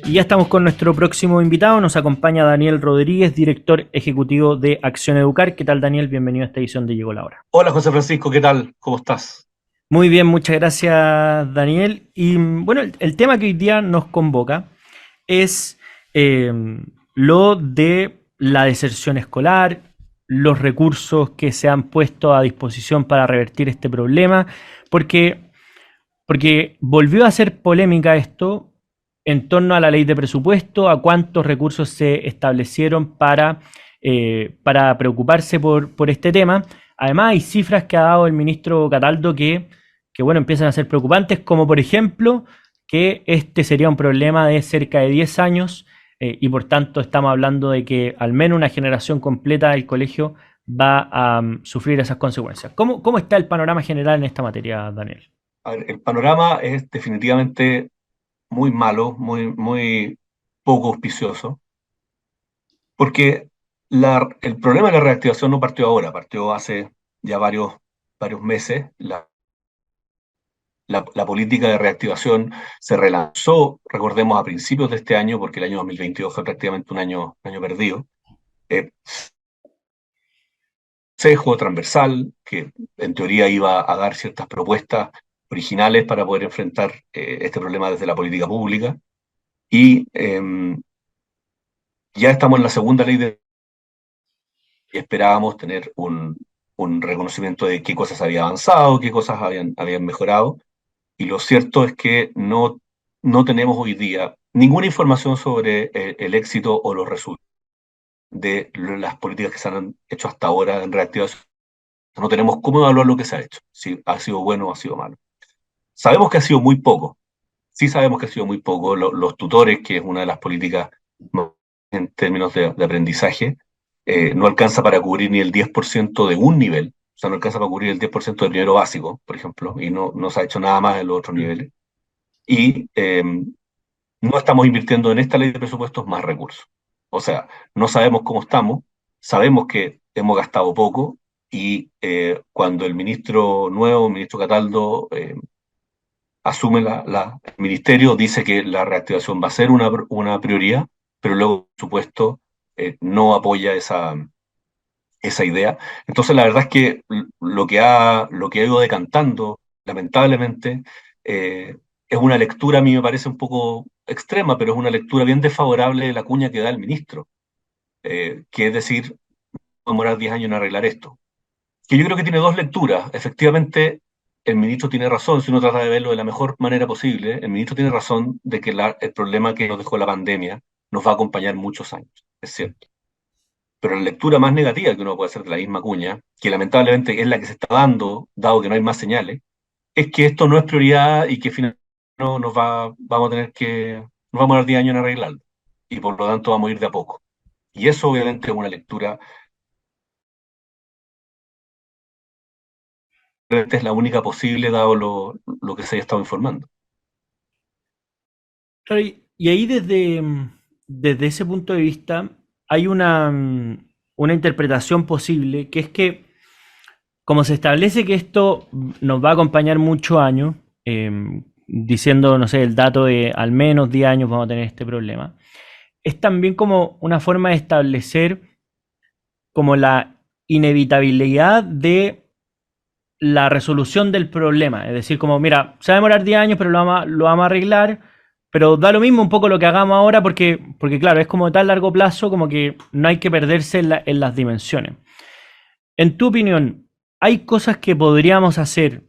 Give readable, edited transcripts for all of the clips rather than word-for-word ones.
Y ya estamos con nuestro próximo invitado. Nos acompaña Daniel Rodríguez, director ejecutivo de Acción Educar. ¿Qué tal, Daniel? Bienvenido a esta edición de Llegó la Hora. Hola José Francisco, ¿qué tal? ¿Cómo estás? Muy bien, muchas gracias, Daniel. Y bueno, el tema que hoy día nos convoca es eh, lo de la deserción escolar, los recursos que se han puesto a disposición para revertir este problema, porque, porque volvió a ser polémica esto en torno a la ley de presupuesto, a cuántos recursos se establecieron para preocuparse por este tema. Además, hay cifras que ha dado el ministro Cataldo que bueno, empiezan a ser preocupantes, como por ejemplo que este sería un problema de cerca de 10 años y por tanto estamos hablando de que al menos una generación completa del colegio va a sufrir esas consecuencias. ¿Cómo está el panorama general en esta materia, Daniel? A ver, el panorama es definitivamente muy malo, muy poco auspicioso, porque el problema de la reactivación no partió ahora, partió hace ya varios meses. La política de reactivación se relanzó, recordemos, a principios de este año, porque el año 2022 fue prácticamente un año perdido. Eh, Consejo transversal, que en teoría iba a dar ciertas propuestas originales para poder enfrentar este problema desde la política pública. Y ya estamos en la segunda ley y esperábamos tener un reconocimiento de qué cosas había avanzado, qué cosas habían mejorado. Y lo cierto es que no tenemos hoy día ninguna información sobre el éxito o los resultados de las políticas que se han hecho hasta ahora en reactivación. No tenemos cómo evaluar lo que se ha hecho, si ha sido bueno o ha sido malo. Sabemos que ha sido muy poco, sí sabemos que ha sido muy poco. Los tutores, que es una de las políticas en términos de aprendizaje, no alcanza para cubrir ni el 10% de un nivel, o sea, no alcanza para cubrir el 10% del primero básico, por ejemplo, y no se ha hecho nada más en los otros niveles. Y no estamos invirtiendo en esta ley de presupuestos más recursos. O sea, no sabemos cómo estamos, sabemos que hemos gastado poco y cuando el ministro Cataldo, asume el ministerio, dice que la reactivación va a ser una prioridad, pero luego, por supuesto, no apoya esa idea. Entonces, la verdad es que lo que ha ido decantando, lamentablemente, es una lectura, a mí me parece un poco extrema, pero es una lectura bien desfavorable de la cuña que da el ministro, que es decir, va a demorar 10 años en arreglar esto. Que yo creo que tiene dos lecturas. Efectivamente, el ministro tiene razón, si uno trata de verlo de la mejor manera posible, el ministro tiene razón de que el problema que nos dejó la pandemia nos va a acompañar muchos años, es cierto. Pero la lectura más negativa que uno puede hacer de la misma cuña, que lamentablemente es la que se está dando, dado que no hay más señales, es que esto no es prioridad y que finalmente no vamos a tener nos vamos a dar 10 años en arreglarlo. Y por lo tanto vamos a ir de a poco. Y eso obviamente es una lectura, es la única posible dado lo que se haya estado informando. Claro, y ahí desde ese punto de vista hay una interpretación posible, que es que como se establece que esto nos va a acompañar muchos años, eh, diciendo, no sé, el dato de al menos 10 años vamos a tener este problema, es también como una forma de establecer como la inevitabilidad de la resolución del problema. Es decir, como, mira, se va a demorar 10 años, pero lo vamos a arreglar, pero da lo mismo un poco lo que hagamos ahora porque claro, es como de tan largo plazo como que no hay que perderse en las dimensiones. En tu opinión, ¿hay cosas que podríamos hacer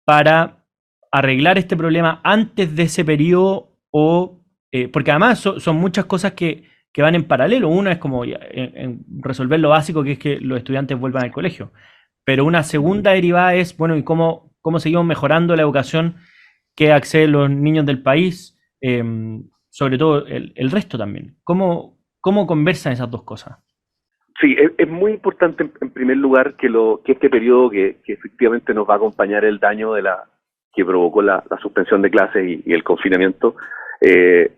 para arreglar este problema antes de ese periodo o porque además son muchas cosas que van en paralelo. Una es como en resolver lo básico, que es que los estudiantes vuelvan al colegio. Pero una segunda derivada es, bueno, ¿y cómo seguimos mejorando la educación que acceden los niños del país? Sobre todo el resto también. ¿Cómo conversan esas dos cosas? Sí, es muy importante en primer lugar que este periodo que efectivamente nos va a acompañar el daño que provocó la suspensión de clases y el confinamiento. eh,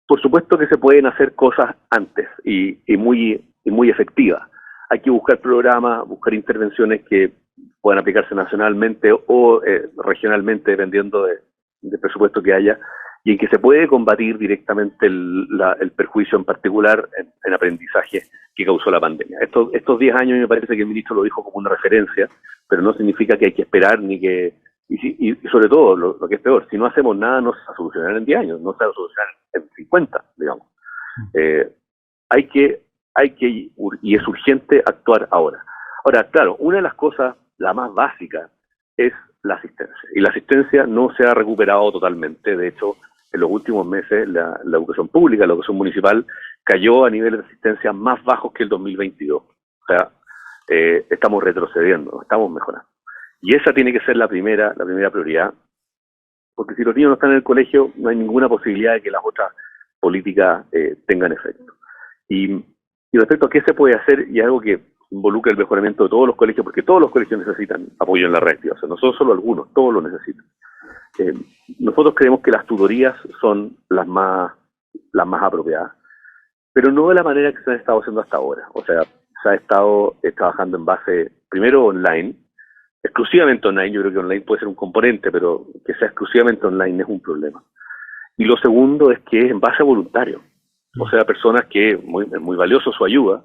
por supuesto que se pueden hacer cosas antes y muy efectivas. Hay que buscar programas, buscar intervenciones que puedan aplicarse nacionalmente o regionalmente, dependiendo del presupuesto que haya, y en que se puede combatir directamente el perjuicio en particular en aprendizaje que causó la pandemia. Estos 10 años me parece que el ministro lo dijo como una referencia, pero no significa que hay que esperar ni que... Y sobre todo, lo que es peor, si no hacemos nada no se va a solucionar en 10 años, no se va a solucionar en 50, digamos. Hay que, y es urgente actuar ahora. Ahora, claro, una de las cosas, la más básica, es la asistencia. Y la asistencia no se ha recuperado totalmente. De hecho, en los últimos meses la educación pública, la educación municipal, cayó a niveles de asistencia más bajos que el 2022. O sea, estamos retrocediendo, no estamos mejorando. Y esa tiene que ser la primera prioridad, porque si los niños no están en el colegio, no hay ninguna posibilidad de que las otras políticas tengan efecto. Y respecto a qué se puede hacer, y algo que involucra el mejoramiento de todos los colegios, porque todos los colegios necesitan apoyo en la reactivación, no son solo algunos, todos lo necesitan. Nosotros creemos que las tutorías son las más apropiadas, pero no de la manera que se han estado haciendo hasta ahora. O sea, se ha estado trabajando en base, primero online, exclusivamente online. Yo creo que online puede ser un componente, pero que sea exclusivamente online es un problema. Y lo segundo es que es en base a voluntarios. O sea, personas que es muy valioso su ayuda,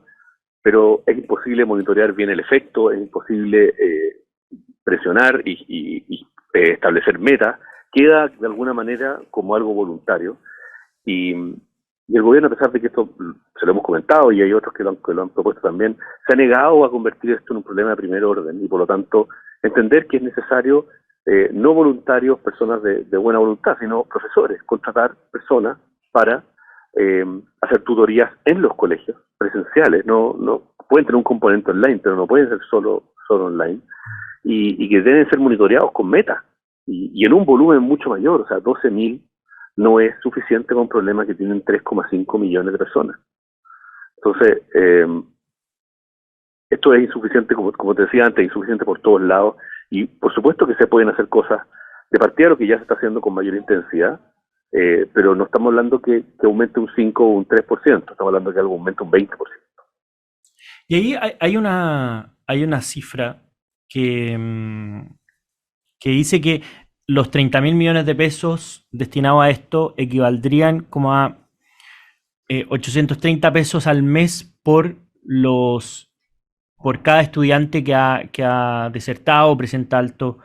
pero es imposible monitorear bien el efecto, es imposible presionar y establecer metas. Queda de alguna manera como algo voluntario. Y el gobierno, a pesar de que esto se lo hemos comentado y hay otros que lo han propuesto también, se ha negado a convertir esto en un problema de primer orden y por lo tanto entender que es necesario no voluntarios, personas de buena voluntad, sino profesores, contratar personas para hacer tutorías en los colegios presenciales. No pueden tener un componente online, pero no pueden ser solo online y que deben ser monitoreados con metas y en un volumen mucho mayor. O sea, 12.000 no es suficiente con problemas que tienen 3,5 millones de personas. Entonces, esto es insuficiente, como te decía antes, insuficiente por todos lados, y por supuesto que se pueden hacer cosas de partida, lo que ya se está haciendo con mayor intensidad, pero no estamos hablando que aumente un 5 o un 3%, estamos hablando que algo aumente un 20%. Y ahí hay una cifra que dice que los 30.000 millones de pesos destinados a esto equivaldrían como a 830 pesos al mes por cada estudiante que ha desertado o presenta alto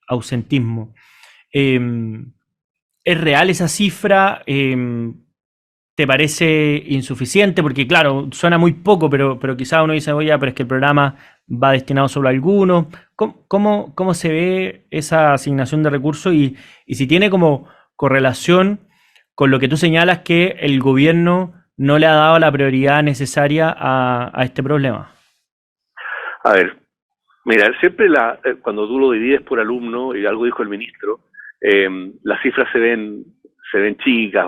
ausentismo. ¿Es real esa cifra? ¿Te parece insuficiente? Porque claro, suena muy poco, pero quizá uno dice, oye, pero es que el programa va destinado solo a algunos. ¿Cómo se ve esa asignación de recursos y si tiene como correlación con lo que tú señalas que el gobierno no le ha dado la prioridad necesaria a este problema? A ver, mira, siempre cuando tú lo divides por alumno, y algo dijo el ministro, las cifras se ven chicas,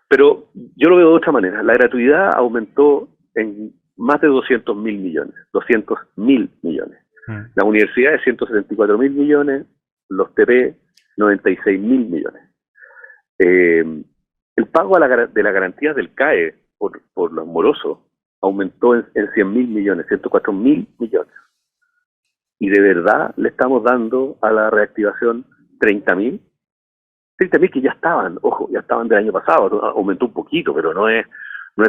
pero yo lo veo de otra manera. La gratuidad aumentó en más de 200.000 millones, 200.000 millones. Las universidades 174.000 millones, los TP 96.000 millones. El pago de la garantía del CAE por los morosos aumentó en 100.000 millones, 104.000 millones. Y de verdad le estamos dando a la reactivación 30.000 que ya estaban, ojo, ya estaban del año pasado, aumentó un poquito, pero no es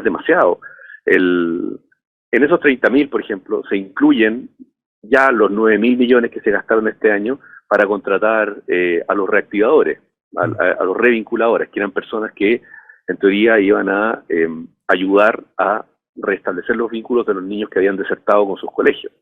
demasiado. En esos 30.000, por ejemplo, se incluyen ya los 9.000 millones que se gastaron este año para contratar a los reactivadores, a los revinculadores, que eran personas que en teoría iban a ayudar a restablecer los vínculos de los niños que habían desertado con sus colegios.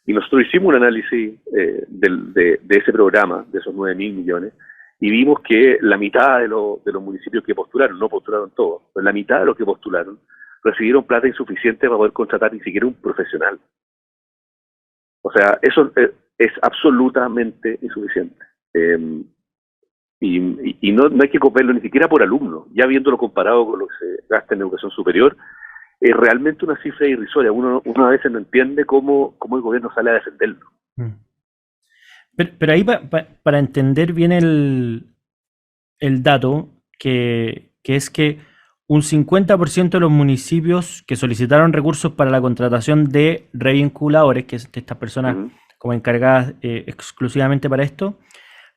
Y nosotros hicimos un análisis de ese programa, de esos 9.000 millones, y vimos que la mitad de los municipios que postularon, no postularon todos, pero la mitad de los que postularon recibieron plata insuficiente para poder contratar ni siquiera un profesional. O sea, eso es absolutamente insuficiente. Y no hay que verlo ni siquiera por alumno. Ya viéndolo comparado con lo que se gasta en educación superior, es realmente una cifra irrisoria. Uno a veces no entiende cómo el gobierno sale a defenderlo. Pero ahí para entender bien el dato, que es que un 50% de los municipios que solicitaron recursos para la contratación de revinculadores, que es de estas personas como encargadas exclusivamente para esto,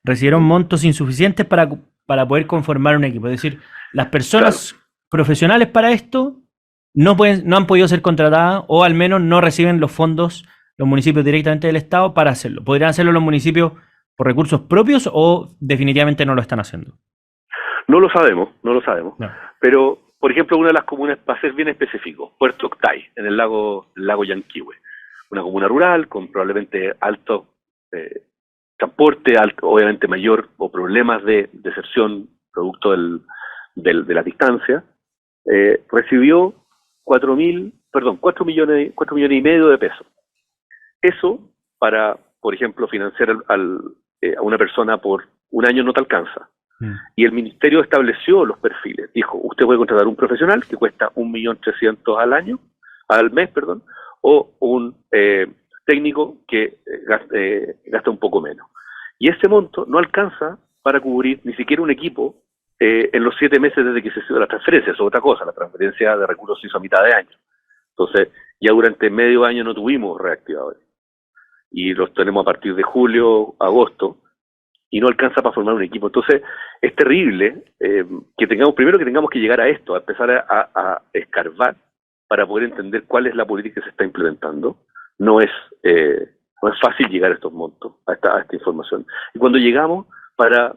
recibieron montos insuficientes para para poder conformar un equipo. Es decir, las personas profesionales para esto no han podido ser contratadas o al menos no reciben los fondos los municipios directamente del Estado para hacerlo. ¿Podrían hacerlo los municipios por recursos propios o definitivamente no lo están haciendo? No lo sabemos, no lo sabemos. No. Pero, por ejemplo, una de las comunas, para ser bien específico, Puerto Octay, en el lago Yanquihue. Una comuna rural con probablemente alto transporte, obviamente mayor o problemas de deserción producto de la distancia, recibió 4 millones y medio de pesos. Eso para, por ejemplo, financiar a una persona por un año no te alcanza. Y el ministerio estableció los perfiles. Dijo, usted puede contratar un profesional que cuesta 1.300.000 al mes, o un técnico que gasta un poco menos. Y ese monto no alcanza para cubrir ni siquiera un equipo en los 7 meses desde que se hizo la transferencia. Eso es otra cosa, la transferencia de recursos se hizo a mitad de año. Entonces, ya durante medio año no tuvimos reactivadores. Y los tenemos a partir de julio, agosto, y no alcanza para formar un equipo. Entonces, es terrible que tengamos que llegar a esto, a empezar a escarbar para poder entender cuál es la política que se está implementando. No es fácil llegar a estos montos, a esta información. Y cuando llegamos, para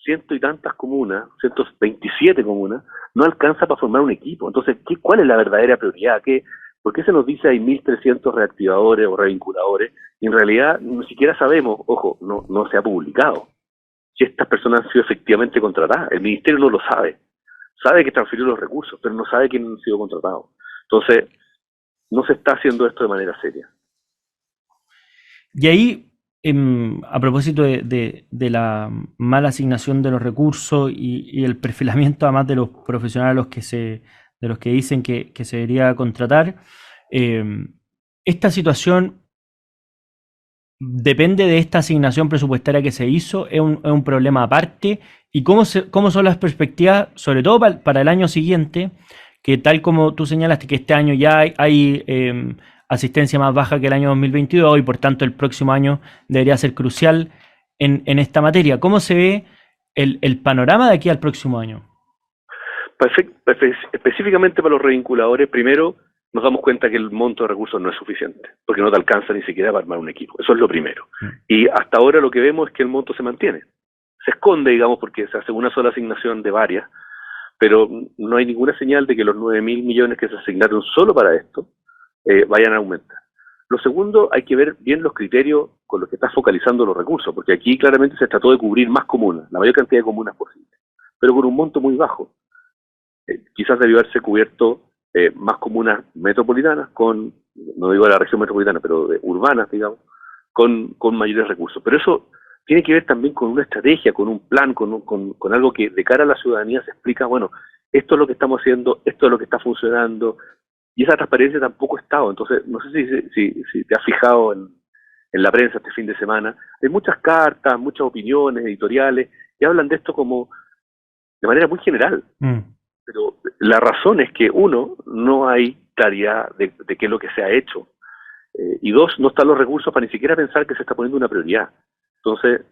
100 y tantas comunas, 127 comunas, no alcanza para formar un equipo. Entonces, ¿cuál es la verdadera prioridad? ¿Por qué se nos dice hay 1.300 reactivadores o revinculadores? Y en realidad ni siquiera sabemos, ojo, no se ha publicado si estas personas han sido efectivamente contratadas. El ministerio no lo sabe. Sabe que transfirió los recursos, pero no sabe quiénes han sido contratados. Entonces, no se está haciendo esto de manera seria. Y ahí, a propósito de la mala asignación de los recursos y el perfilamiento además de los profesionales de los que dicen que se debería contratar, esta situación depende de esta asignación presupuestaria que se hizo, es un problema aparte, y cómo son las perspectivas, sobre todo para el año siguiente, que tal como tú señalaste que este año ya hay asistencia más baja que el año 2022 y por tanto el próximo año debería ser crucial en esta materia. ¿Cómo se ve el panorama de aquí al próximo año? Específicamente para los revinculadores, primero nos damos cuenta que el monto de recursos no es suficiente, porque no te alcanza ni siquiera para armar un equipo. Eso es lo primero. Y hasta ahora lo que vemos es que el monto se mantiene. Se esconde, digamos, porque se hace una sola asignación de varias, pero no hay ninguna señal de que los 9.000 millones que se asignaron solo para esto vayan a aumentar. Lo segundo, hay que ver bien los criterios con los que estás focalizando los recursos, porque aquí claramente se trató de cubrir más comunas, la mayor cantidad de comunas posible, pero con un monto muy bajo. Quizás debió haberse cubierto más comunas metropolitanas, no digo de la región metropolitana, pero urbanas, digamos, con mayores recursos. Pero eso tiene que ver también con una estrategia, con un plan, con algo que de cara a la ciudadanía se explica, bueno, esto es lo que estamos haciendo, esto es lo que está funcionando, y esa transparencia tampoco ha estado. Entonces, no sé si te has fijado en la prensa este fin de semana, hay muchas cartas, muchas opiniones, editoriales, que hablan de esto como de manera muy general. Pero la razón es que, uno, no hay claridad de qué es lo que se ha hecho. Y dos, no están los recursos para ni siquiera pensar que se está poniendo una prioridad. Entonces,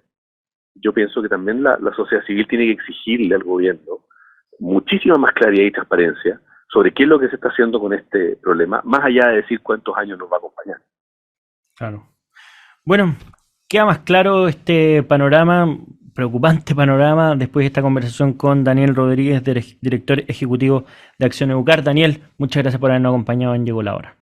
yo pienso que también la sociedad civil tiene que exigirle al gobierno muchísima más claridad y transparencia sobre qué es lo que se está haciendo con este problema, más allá de decir cuántos años nos va a acompañar. Claro. Bueno, queda más claro este panorama, preocupante panorama, después de esta conversación con Daniel Rodríguez, director ejecutivo de Acción Educar. Daniel, muchas gracias por habernos acompañado en Llegó la Hora.